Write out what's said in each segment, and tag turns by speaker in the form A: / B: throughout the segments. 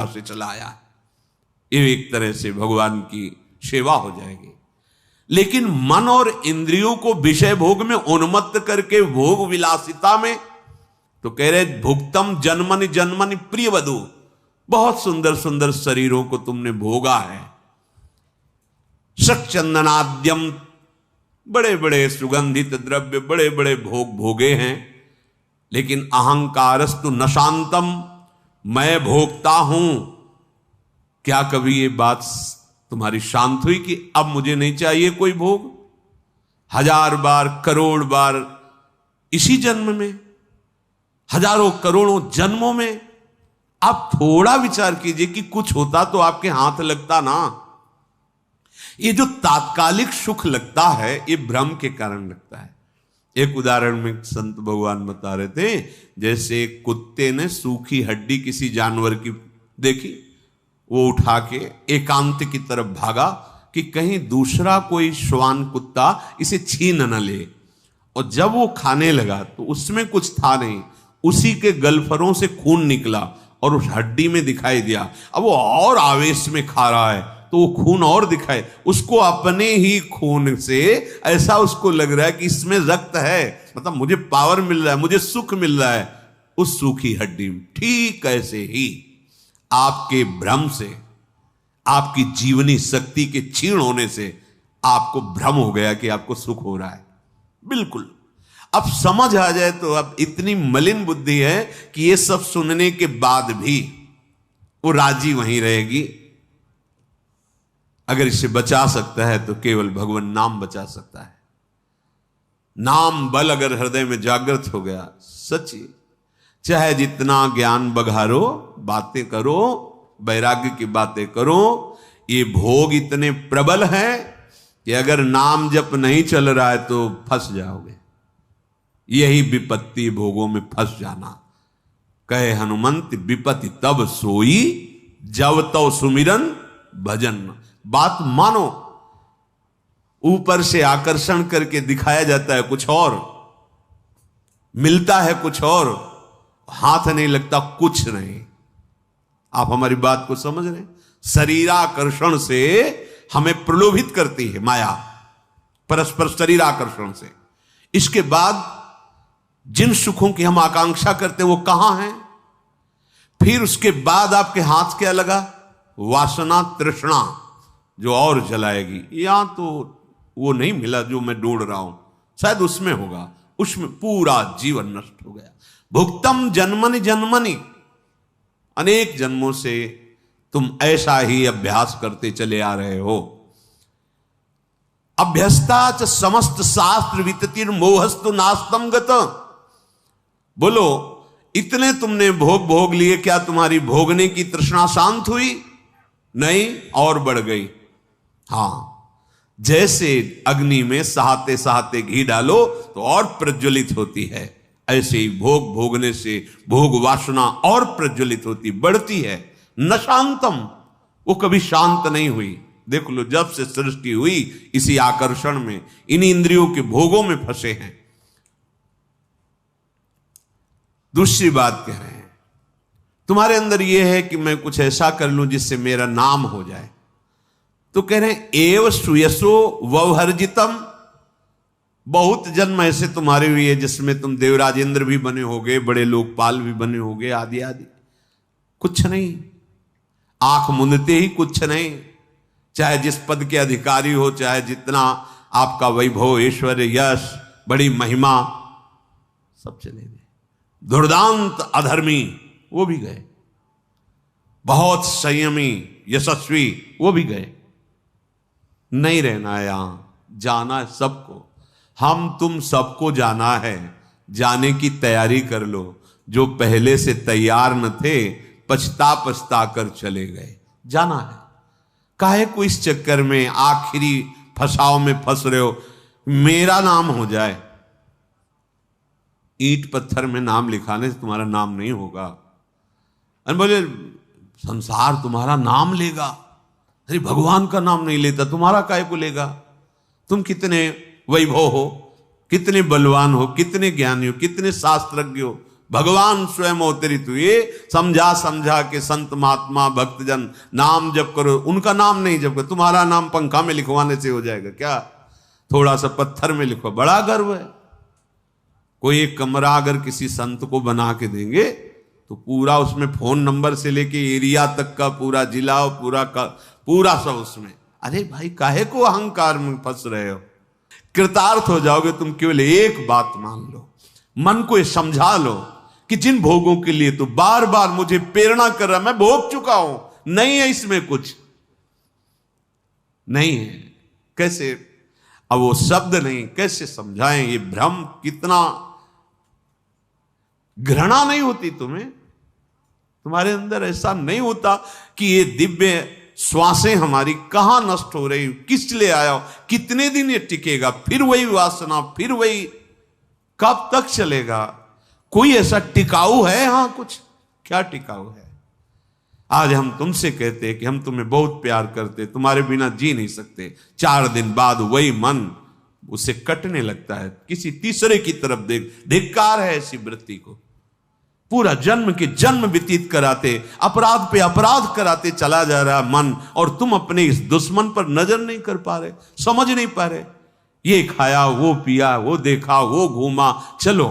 A: से चलाया है। ये एक तरह से भगवान की सेवा हो जाएगी। लेकिन मन और इंद्रियों को विषय भोग में उन्मत्त करके भोग विलासिता में, तो कह रहे भुक्तम जन्मनि जन्मनि प्रिय वधु, बहुत सुंदर सुंदर शरीरों को तुमने भोगा है। शक्चंदनाद्यम, बड़े बड़े सुगंधित द्रव्य, बड़े बड़े भोग भोगे हैं। लेकिन अहंकारस्तु न शांतम, मैं भोगता हूं। क्या कभी ये बात तुम्हारी शांत हुई कि अब मुझे नहीं चाहिए कोई भोग? 1000 बार, करोड़ बार, इसी जन्म में, हजारों करोड़ों जन्मों में। आप थोड़ा विचार कीजिए कि कुछ होता तो आपके हाथ लगता ना। ये जो तात्कालिक सुख लगता है, ये भ्रम के कारण लगता है। एक उदाहरण में संत भगवान बता रहे थे, जैसे कुत्ते ने सूखी हड्डी किसी जानवर की देखी, वो उठा के एकांत की तरफ भागा कि कहीं दूसरा कोई श्वान कुत्ता इसे छीन न ले। और जब वो खाने लगा तो उसमें कुछ था नहीं, उसी के गलफरों से खून निकला और उस हड्डी में दिखाई दिया। अब वो और आवेश में खा रहा है तो वो खून और दिखाए, उसको अपने ही खून से ऐसा उसको लग रहा है कि इसमें रक्त है, मतलब मुझे पावर मिल रहा है, मुझे सुख मिल रहा है उस सूखी हड्डी में। ठीक ऐसे ही आपके भ्रम से, आपकी जीवनी शक्ति के क्षीण होने से आपको भ्रम हो गया कि आपको सुख हो रहा है। बिल्कुल अब समझ आ जाए तो अब इतनी मलिन बुद्धि है कि ये सब सुनने के बाद भी वो राजी वहीं रहेगी। अगर इसे बचा सकता है तो केवल भगवान नाम बचा सकता है। नाम बल अगर हृदय में जागृत हो गया, सच्ची, चाहे जितना ज्ञान बघारो, बातें करो, वैराग्य की बातें करो, ये भोग इतने प्रबल हैं कि अगर नाम जप नहीं चल रहा है तो फंस जाओगे। यही विपत्ति, भोगों में फंस जाना। कहे हनुमंत विपत्ति तब सोई, जब तो सुमिरन भजन। बात मानो, ऊपर से आकर्षण करके दिखाया जाता है कुछ और, मिलता है कुछ और, हाथ नहीं लगता कुछ नहीं। आप हमारी बात को समझ रहे हैं? शरीराकर्षण से हमें प्रलोभित करती है माया, परस्पर शरीराकर्षण से। इसके बाद जिन सुखों की हम आकांक्षा करते हैं वो कहां हैं? फिर उसके बाद आपके हाथ क्या लगा? वासना, तृष्णा, जो और जलाएगी। या तो वो नहीं मिला जो मैं ढूंढ रहा हूं, शायद उसमें होगा, उसमें पूरा जीवन नष्ट हो गया। भुक्तम जन्मनि जन्मनि, अनेक जन्मों से तुम ऐसा ही अभ्यास करते चले आ रहे हो। अभ्यस्ता च समस्त शास्त्र विततिर मोहस्तु नास्तम गत। बोलो, इतने तुमने भोग भोग लिए, क्या तुम्हारी भोगने की तृष्णा शांत हुई? नहीं, और बढ़ गई। हां, जैसे अग्नि में सहाते सहाते घी डालो तो और प्रज्वलित होती है, ऐसे ही भोग भोगने से भोग वासना और प्रज्वलित होती, बढ़ती है। न शांतम, वो कभी शांत नहीं हुई। देख लो, जब से सृष्टि हुई इसी आकर्षण में, इन इंद्रियों के भोगों में फंसे हैं। दूसरी बात कह रहे हैं, तुम्हारे अंदर यह है कि मैं कुछ ऐसा कर लूं जिससे मेरा नाम हो जाए। तो कह रहे हैं एव सुयसो ववर्जितम, बहुत जन्म ऐसे तुम्हारे हुए हैं जिसमें तुम देवराजेंद्र भी बने होगे, बड़े लोकपाल भी बने होगे, आदि आदि। कुछ नहीं, आंख मूंदते ही कुछ नहीं। चाहे जिस पद के अधिकारी हो, चाहे जितना आपका वैभव, ऐश्वर्य, यश, बड़ी महिमा, सब चले गए। दुर्दांत अधर्मी, वो भी गए। बहुत संयमी यशस्वी, वो भी गए। नहीं रहना है यहां, जाना है सबको। हम तुम सबको जाना है, जाने की तैयारी कर लो। जो पहले से तैयार न थे, पछता पछता कर चले गए। जाना है, काहे को इस चक्कर में आखिरी फसाव में फंस रहे हो? मेरा नाम हो जाए। ईंट पत्थर में नाम लिखाने से तुम्हारा नाम नहीं होगा। अरे बोले संसार तुम्हारा नाम लेगा, अरे भगवान का नाम नहीं लेता, तुम्हारा काहे को लेगा? तुम कितने वैभव हो, कितने बलवान हो, कितने ज्ञानी हो, कितने शास्त्रज्ञ हो, भगवान स्वयं अवतरित हुए। समझा समझा के संत महात्मा भक्तजन नाम जप करो, उनका नाम नहीं जप करो। तुम्हारा नाम पंखा में लिखवाने से हो जाएगा क्या? थोड़ा सा पत्थर में लिखो, बड़ा गर्व है। कोई एक कमरा अगर किसी संत को बना के देंगे तो पूरा उसमें फोन नंबर से लेके एरिया तक का पूरा जिला पूरा सब उसमें। अरे भाई काहे को अहंकार में फंस रहे हो? कृतार्थ हो जाओगे तुम। केवल एक बात मान लो, मन को ये समझा लो कि जिन भोगों के लिए तो बार बार मुझे प्रेरणा कर रहा, मैं भोग चुका हूं, नहीं है इसमें कुछ नहीं है। कैसे अब वो शब्द नहीं, कैसे समझाएं? ये भ्रम कितना, घृणा नहीं होती तुम्हें? तुम्हारे अंदर ऐसा नहीं होता कि ये दिव्य श्वासें हमारी कहां नष्ट हो रही, किस लिए आया हो, कितने दिन ये टिकेगा, फिर वही वासना, फिर वही, कब तक चलेगा? कोई ऐसा टिकाऊ है? हां कुछ, क्या टिकाऊ है? आज हम तुमसे कहते हैं कि हम तुम्हें बहुत प्यार करते, तुम्हारे बिना जी नहीं सकते। 4 दिन बाद वही मन उसे कटने लगता है, किसी तीसरे की तरफ धिक्कार है ऐसी वृत्ति को। पूरा जन्म के जन्म व्यतीत कराते, अपराध पे अपराध कराते चला जा रहा मन, और तुम अपने इस दुश्मन पर नजर नहीं कर पा रहे, समझ नहीं पा रहे। ये खाया, वो पिया, वो देखा, वो घूमा, चलो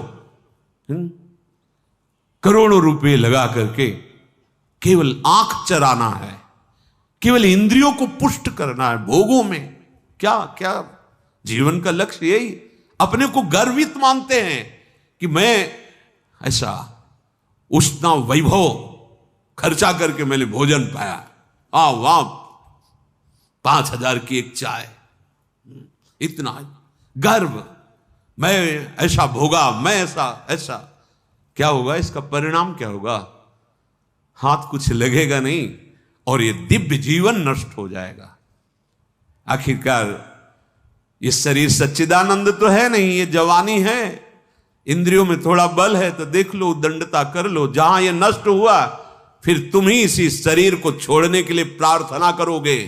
A: करोड़ों रुपए लगा करके केवल आंख चराना है, केवल इंद्रियों को पुष्ट करना है भोगों में। क्या क्या जीवन का लक्ष्य यही? अपने को गर्वित मानते हैं कि मैं ऐसा उष्णा वैभव खर्चा करके मैंने भोजन पाया, वाह 5,000 की एक चाय, इतना गर्व, मैं ऐसा भोगा, मैं ऐसा। क्या होगा इसका परिणाम? क्या होगा? हाथ कुछ लगेगा नहीं और ये दिव्य जीवन नष्ट हो जाएगा। आखिरकार ये शरीर सच्चिदानंद तो है नहीं, ये जवानी है, इंद्रियों में थोड़ा बल है तो देख लो, दंडता कर लो। जहां ये नष्ट हुआ फिर तुम ही इसी शरीर को छोड़ने के लिए प्रार्थना करोगे।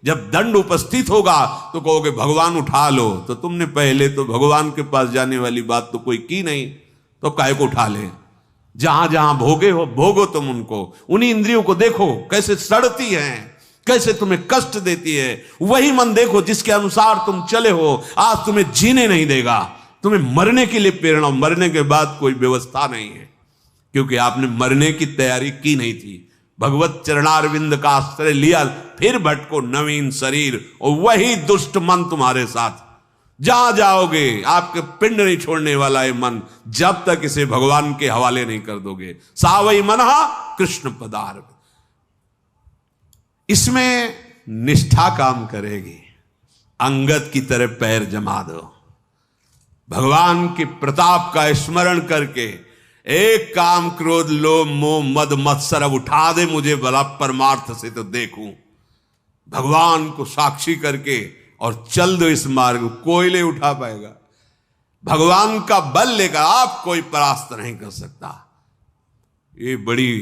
A: जब दंड उपस्थित होगा तो कहोगे भगवान उठा लो। तो तुमने पहले तो भगवान के पास जाने वाली बात तो कोई की नहीं, तो काहे को उठा ले? जहां जहां भोगे हो, भोगो तुम उनको। उन्हीं इंद्रियों को देखो कैसे सड़ती हैं, कैसे तुम्हें कष्ट देती है। वही मन देखो जिसके अनुसार तुम चले हो, आज तुम्हें जीने नहीं देगा, तुम्हें मरने के लिए प्रेरणा। मरने के बाद कोई व्यवस्था नहीं है, क्योंकि आपने मरने की तैयारी की नहीं थी। भगवत चरणारविंद का आश्रय लिया, फिर भटको नवीन शरीर, और वही दुष्ट मन तुम्हारे साथ। जहां जाओगे आपके पिंड नहीं छोड़ने वाला है मन, जब तक इसे भगवान के हवाले नहीं कर दोगे। सावई मनहा कृष्ण पदार्थ, इसमें निष्ठा काम करेगी। अंगद की तरह पैर जमा दो, भगवान के प्रताप का स्मरण करके एक काम क्रोध लोभ मोह मद मत्सर अब उठा दे मुझे भला परमार्थ से तो देखूं। भगवान को साक्षी करके और चल दो इस मार्ग, कोई नहीं उठा पाएगा। भगवान का बल लेकर आप कोई परास्त नहीं कर सकता। ये बड़ी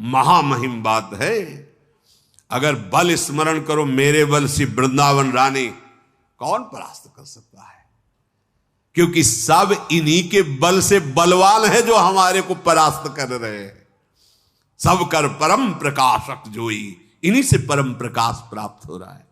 A: महामहिम बात है। अगर बल स्मरण करो, मेरे बल से वृंदावन रानी, कौन परास्त कर सकता है? क्योंकि सब इन्हीं के बल से बलवान है जो हमारे को परास्त कर रहे हैं। सब कर परम प्रकाशक जोई, इन्हीं से परम प्रकाश प्राप्त हो रहा है।